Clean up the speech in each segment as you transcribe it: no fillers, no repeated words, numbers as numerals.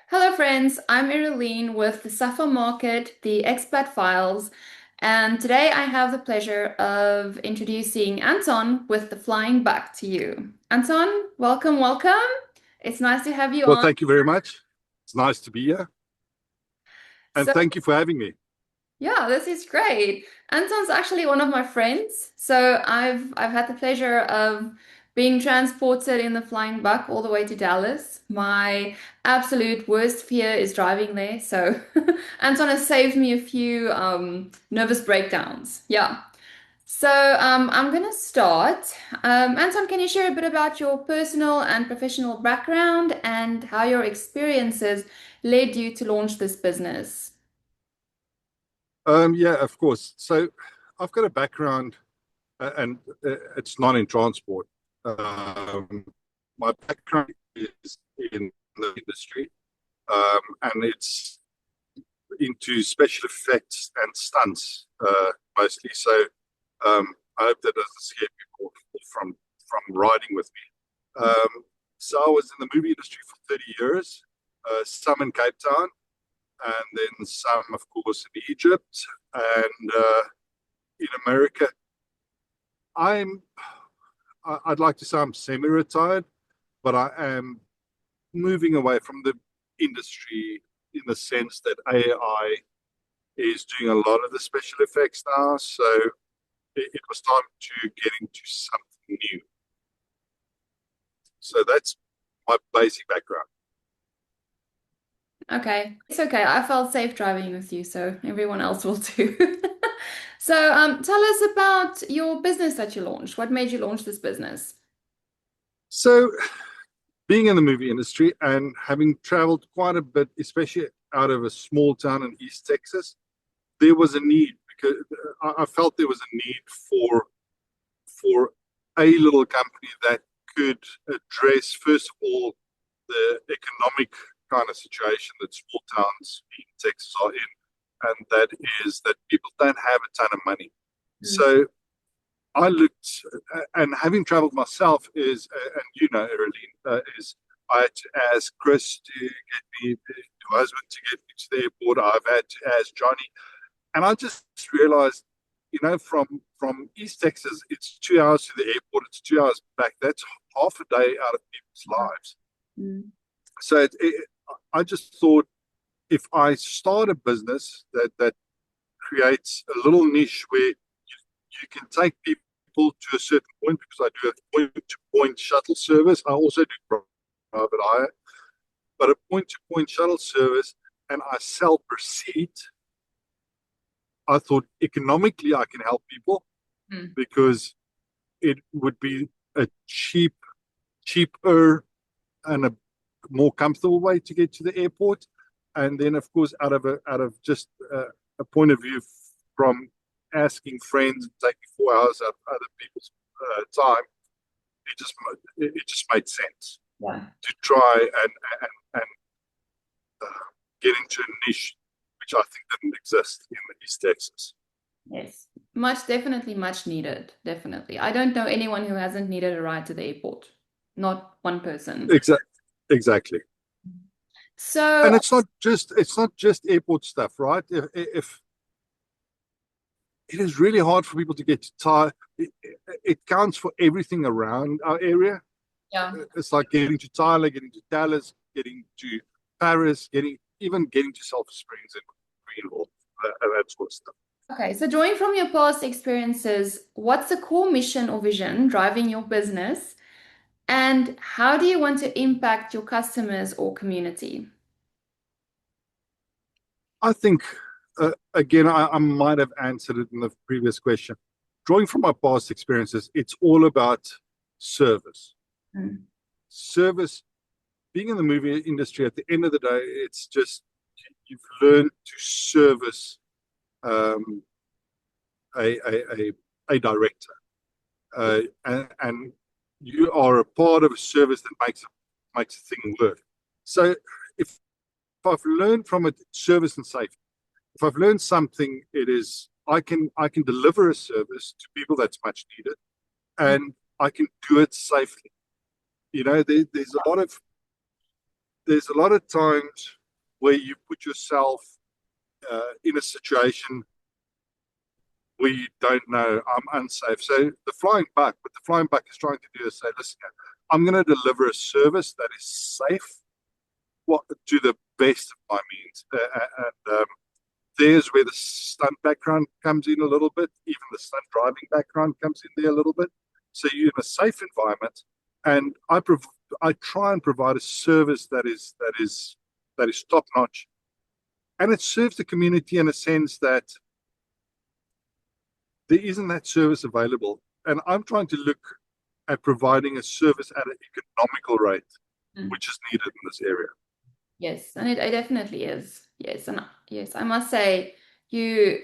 Hello, friends. I'm Iraline with the Suffer Market, the Expat Files, and today I have the pleasure of introducing Anton with the Flying Buck to you. Anton, welcome, welcome. It's nice to have you Well, on. thank you very much. It's nice to be here, and So, thank you for having me. yeah, this is great. Anton's actually one of my friends, so I've had the pleasure of being transported in the Flying Buck all the way to Dallas. My absolute worst fear is driving there, so Anton has saved me a few nervous breakdowns. Yeah. So I'm gonna start. Anton, can you share a bit about your personal and professional background and how your experiences led you to launch this business? Yeah, of course. So, I've got a background, and it's not in transport. Um, my background is in the industry, and it's into special effects and stunts mostly. So, I hope that doesn't scare people from riding with me. So, I was in the movie industry for 30 years, some in Cape Town, and then some, of course, in Egypt and in America. I'm, I'd like to say I'm semi-retired, but I am moving away from the industry in the sense that AI is doing a lot of the special effects now. So it was time to get into something new. So that's my basic background. Okay, it's okay. I felt safe driving with you, so everyone else will too. So, tell us about your business that you launched. What made you launch this business? So being in the movie industry and having traveled quite a bit, especially out of a small town in East Texas, there was a need because I felt there was a need for a little company that could address, first of all, the economic kind of situation that small towns in Texas are in, and that is that people don't have a ton of money. Mm. So I looked, and having traveled myself is, and you know, Erlene, is I had to ask Chris to get me, to husband to get me to the airport. I've had to ask Johnny, and I just realized, from East Texas, it's 2 hours to the airport, it's 2 hours back. That's half a day out of people's lives. Mm. So I just thought if I start a business that creates a little niche where you can take people to a certain point, because I do a point to point shuttle service. I also do private hire, but a point to point shuttle service, and I sell per seat. I thought economically I can help people Mm. because it would be a cheaper and a more comfortable way to get to the airport. And then, of course, out of just a point of view from asking friends and taking 4 hours out of other people's time, it just made sense Yeah. to try and get into a niche which I think didn't exist in East Texas. Yes. Definitely much needed. Definitely. I don't know anyone who hasn't needed a ride to the airport. Not one person. Exactly. So, And it's not just airport stuff, right? If it is really hard for people to get to Thai, it counts for everything around our area. yeah. It's like getting to Tyler, getting to Dallas, getting to Paris, getting to Sulphur Springs and Greenville, and that sort of stuff. Okay, so drawing from your past experiences, what's the core mission or vision driving your business, and how do you want to impact your customers or community? I think, again, I might have answered it in the previous question. Drawing from my past experiences, it's all about service. Mm. Service, being in the movie industry, at the end of the day, it's just you've learned to service um, a, a, a, a director. And you are a part of a service that makes a thing work. So if I've learned from it service and safety, if I've learned something, it is I can deliver a service to people that's much needed, and I can do it safely. There's a lot of there's a lot of times where you put yourself in a situation where you don't know I'm unsafe. So the flying buck, what the flying buck is trying to do is say, listen, I'm going to deliver a service that is safe, what, to the best of my means. And there's where the stunt background comes in a little bit. Even the stunt driving background comes in there a little bit. So you're in a safe environment, and I try and provide a service that is top notch, and it serves the community in a sense that there isn't that service available. And I'm trying to look at providing a service at an economical rate, Mm. which is needed in this area. Yes, and it definitely is. Yes, and yes, I must say, you,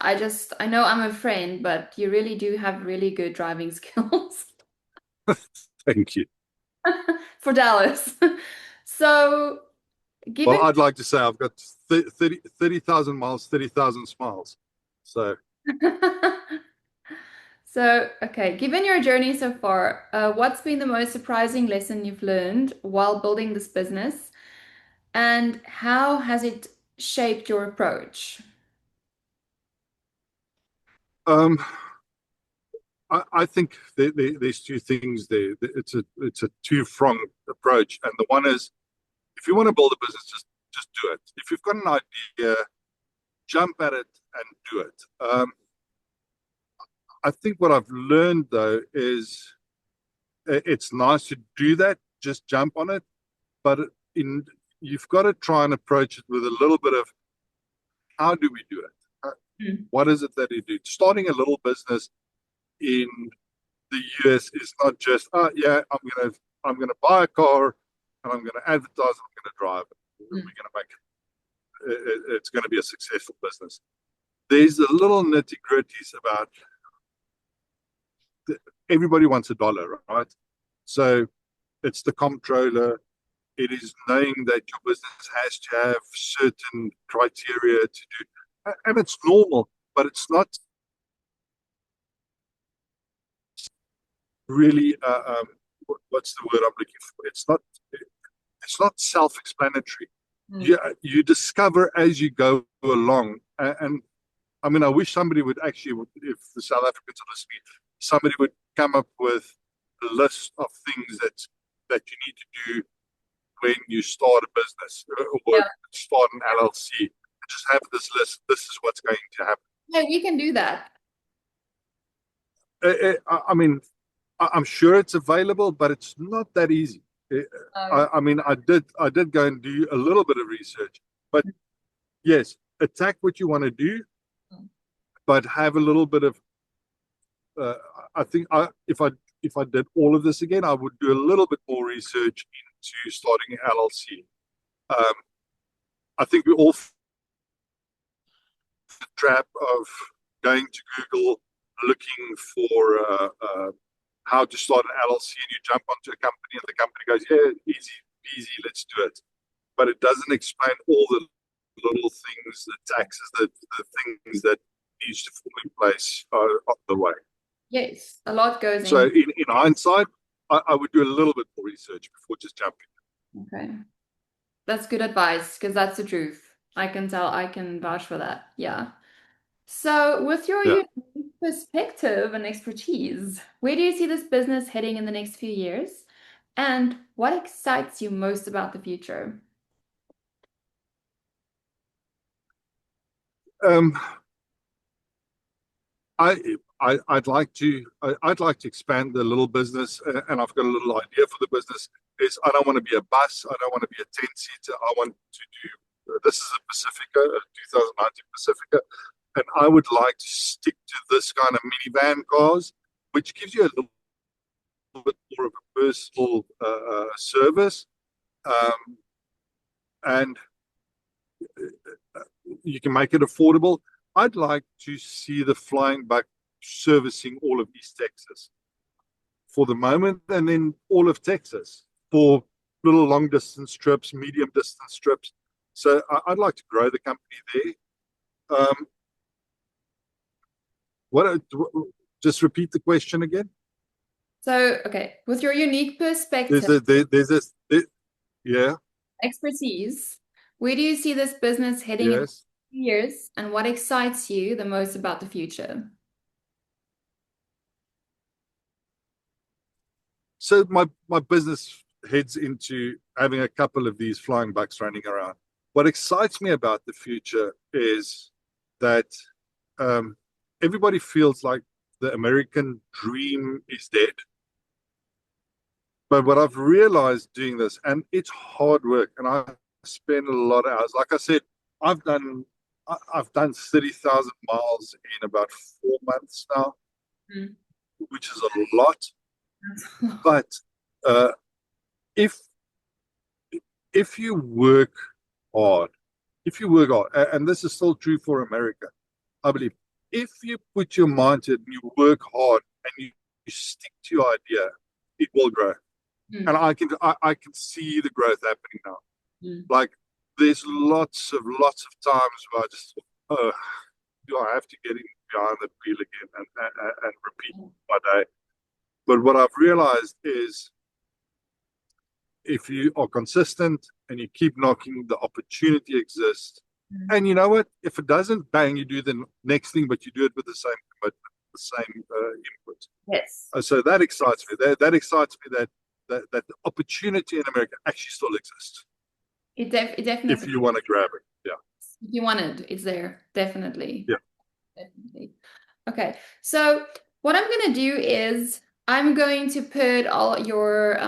I know I'm a friend, but you really do have really good driving skills Thank you. for Dallas. So, Well, given I'd like to say I've got 30,000 miles, 30,000 smiles. So, So, okay, given your journey so far, what's been the most surprising lesson you've learned while building this business, and how has it shaped your approach? um, I think there's two things there. It's a two-pronged approach, and the one is if you want to build a business, just do it. If you've got an idea, jump at it and do it. I think what I've learned though is it's nice to do that, just jump on it, but in you've got to try and approach it with a little bit of how do we do it? Mm. What is it that you do? Starting a little business in the US is not just yeah, I'm gonna buy a car and I'm gonna advertise, I'm gonna drive it. We're Mm. gonna make it's gonna be a successful business. There's the little nitty gritties about everybody wants a dollar, right? So it's the comptroller. It is knowing that your business has to have certain criteria to do, and it's normal, but it's not really. What's the word I'm looking for? It's not self-explanatory. Mm. You discover as you go along, and I mean, I wish somebody would actually, if the South Africans are listening, somebody would come up with a list of things that you need to do when you start a business or Yeah. start an LLC. Just have this list. This is what's going to happen. Yeah, we can do that. I mean, I'm sure it's available, but it's not that easy. Oh, I mean, I did go and do a little bit of research, but yes, attack what you want to do, but have a little bit of. Uh, I think if I did all of this again, I would do a little bit more research into starting an LLC. Um, I think we all the trap of going to Google, looking for how to start an LLC, and you jump onto a company, and the company goes, "Yeah, easy, easy, let's do it." But it doesn't explain all the little things, the taxes, the things that needs to fall in place on the way. yes, a lot goes So in. in hindsight, I would do a little bit more research before just jumping. Okay. That's good advice because that's the truth. I can tell, I can vouch for that. Yeah. So, with your Yeah. unique perspective and expertise, where do you see this business heading in the next few years? And what excites you most about the future? Um, I, I'd like to expand the little business, and I've got a little idea for the business. Is I don't want to be a bus. I don't want to be a 10-seater. I want to do. This is a Pacifica, a 2019 Pacifica, and I would like to stick to this kind of minivan cars, which gives you a little bit more of a personal service, um, and you can make it affordable. I'd like to see the Flying Buck servicing all of East Texas for the moment, and then all of Texas for little long distance trips, medium distance trips. So I'd like to grow the company there. What? Just repeat the question again. So, okay, with your unique There's perspective, a there's this. Yeah. expertise, where do you see this business heading in Yes. years, and what excites you the most about the future? So my business heads into having a couple of these flying bucks running around. What excites me about the future is that um, everybody feels like the American dream is dead. But what I've realized doing this, and it's hard work, and I spend a lot of hours. Like I said, I've done I've done 30,000 miles in about 4 months now, Mm. which is a lot. But uh, if if you work hard, if you work hard, and this is still true for America, I believe, if you put your mind to it and you work hard and you stick to your idea, it will grow. And Mm. I can see the growth happening now. Mm. Like there's lots of times where I just oh, do I have to get in behind the wheel again and repeat my day. But what I've realized is if you are consistent and you keep knocking, the opportunity exists. Mm. And you know what? If it doesn't, bang, you do the next thing, but you do it with the same commitment, the same input. Yes, So that excites me. That excites me that the opportunity in America actually still exists it if definitely, you want to grab it. Yeah. if you want it, it's there. Definitely. Yeah. Definitely. Okay. So what I'm gonna do is I'm going to put all your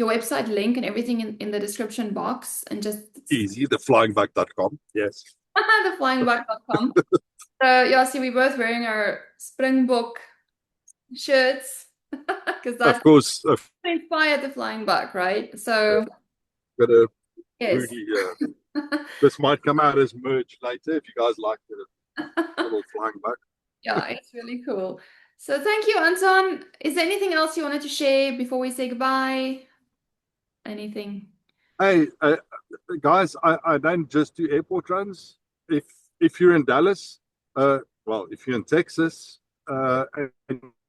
website link and everything in the description box and just Easy. Theflyingback.com. Yes. theflyingbuck.com. So yeah, see we're both wearing our Springbok shirts because Of that's course, I've inspired the Flying Buck, right? uh, So got a yes. Rudy. This might come out as merch later if you guys like the little flying buck. Yeah, it's really cool. So thank you, Anton. Is there anything else you wanted to share before we say goodbye? Anything? Hey, guys, I don't just do airport runs. If if you're in Dallas, well, if you're in Texas, and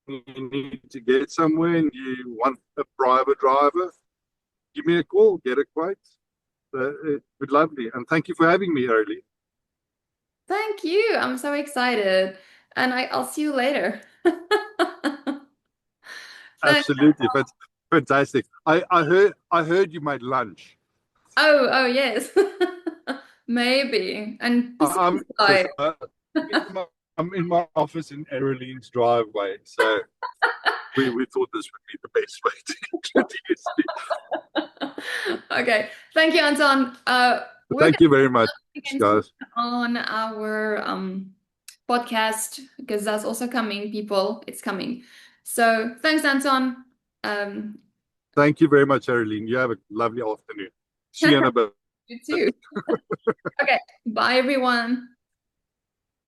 you need to get somewhere and you want a private driver, give me a call, get a quote. It would be lovely. And thank you for having me, early. Thank you. I'm so excited. And I'll see you later. Thanks. Absolutely, fantastic. I heard you made lunch. Oh, yes. Maybe. And I'm besides, because I'm in my office in Eroline's driveway, so we thought this would be the best way to introduce me. okay. Thank you, Anton. We're Thank you very much, again soon guys. on our podcast because that's also coming, people. It's coming. So thanks, Anton. Um, Thank you very much, Eroline. You have a lovely afternoon. See you in a bit. you too. Okay, bye everyone.